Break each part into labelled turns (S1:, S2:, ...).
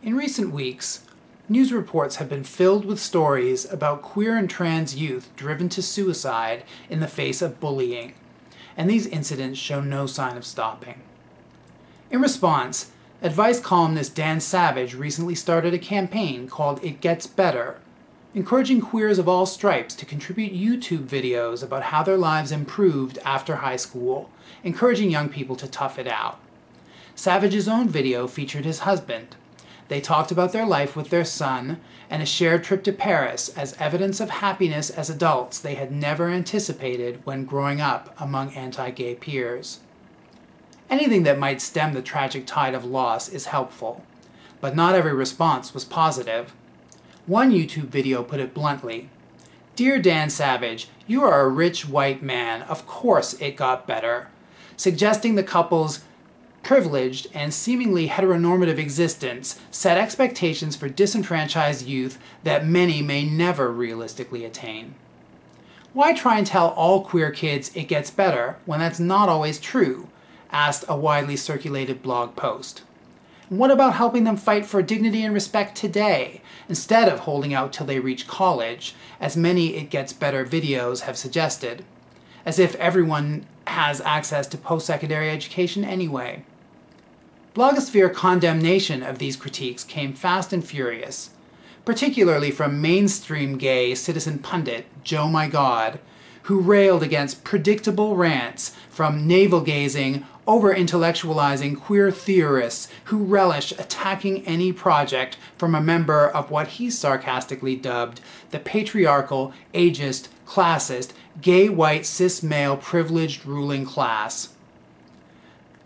S1: In recent weeks, news reports have been filled with stories about queer and trans youth driven to suicide in the face of bullying, and these incidents show no sign of stopping. In response, advice columnist Dan Savage recently started a campaign called It Gets Better, encouraging queers of all stripes to contribute YouTube videos about how their lives improved after high school, encouraging young people to tough it out. Savage's own video featured his husband. They talked about their life with their son and a shared trip to Paris as evidence of happiness as adults they had never anticipated when growing up among anti-gay peers. Anything that might stem the tragic tide of loss is helpful, but not every response was positive. One YouTube video put it bluntly, "Dear Dan Savage, you are a rich white man, of course it got better," suggesting the couple's privileged and seemingly heteronormative existence set expectations for disenfranchised youth that many may never realistically attain. Why try and tell all queer kids it gets better when that's not always true? Asked a widely circulated blog post. And what about helping them fight for dignity and respect today, instead of holding out till they reach college, as many It Gets Better videos have suggested, as if everyone has access to post-secondary education anyway? Blogosphere condemnation of these critiques came fast and furious, particularly from mainstream gay citizen pundit Joe My God, who railed against predictable rants from navel-gazing, over-intellectualizing queer theorists who relish attacking any project from a member of what he sarcastically dubbed the patriarchal, ageist, classist, gay white cis male privileged ruling class.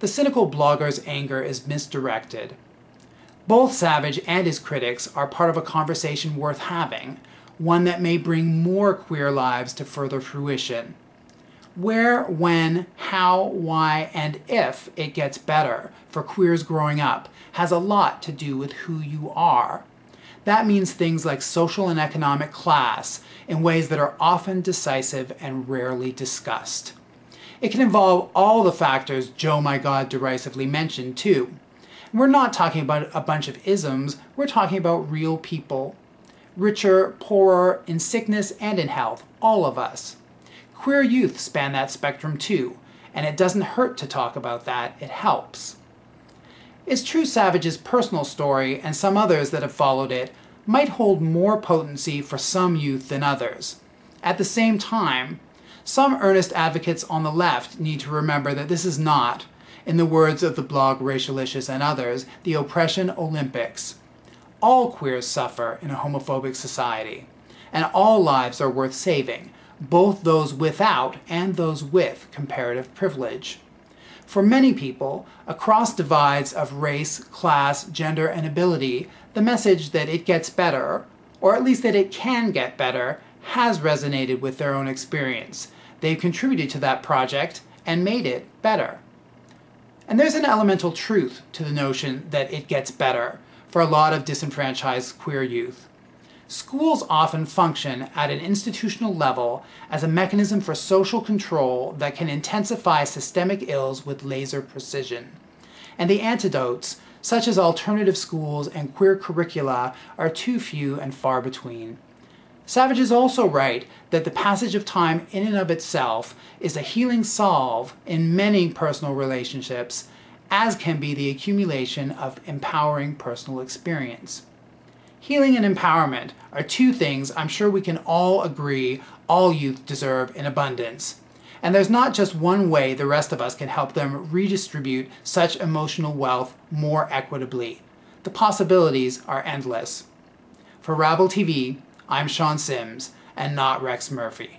S1: The cynical blogger's anger is misdirected. Both Savage and his critics are part of a conversation worth having, one that may bring more queer lives to further fruition. Where, when, how, why, and if it gets better for queers growing up has a lot to do with who you are. That means things like social and economic class in ways that are often decisive and rarely discussed. It can involve all the factors Joe My God derisively mentioned, too. We're not talking about a bunch of isms, we're talking about real people. Richer, poorer, in sickness and in health, all of us. Queer youth span that spectrum too, and it doesn't hurt to talk about that, it helps. It's true Savage's personal story, and some others that have followed it, might hold more potency for some youth than others. At the same time, some earnest advocates on the left need to remember that this is not, in the words of the blog Racialicious and others, the oppression Olympics. All queers suffer in a homophobic society, and all lives are worth saving, both those without and those with comparative privilege. For many people, across divides of race, class, gender, and ability, the message that it gets better, or at least that it can get better, has resonated with their own experience. They've contributed to that project and made it better. And there's an elemental truth to the notion that it gets better for a lot of disenfranchised queer youth. Schools often function at an institutional level as a mechanism for social control that can intensify systemic ills with laser precision. And the antidotes, such as alternative schools and queer curricula, are too few and far between. Savage is also right that the passage of time in and of itself is a healing salve in many personal relationships, as can be the accumulation of empowering personal experience. Healing and empowerment are two things I'm sure we can all agree all youth deserve in abundance. And there's not just one way the rest of us can help them redistribute such emotional wealth more equitably. The possibilities are endless. For Rabble TV, I'm Shawn Syms, and not Rex Murphy.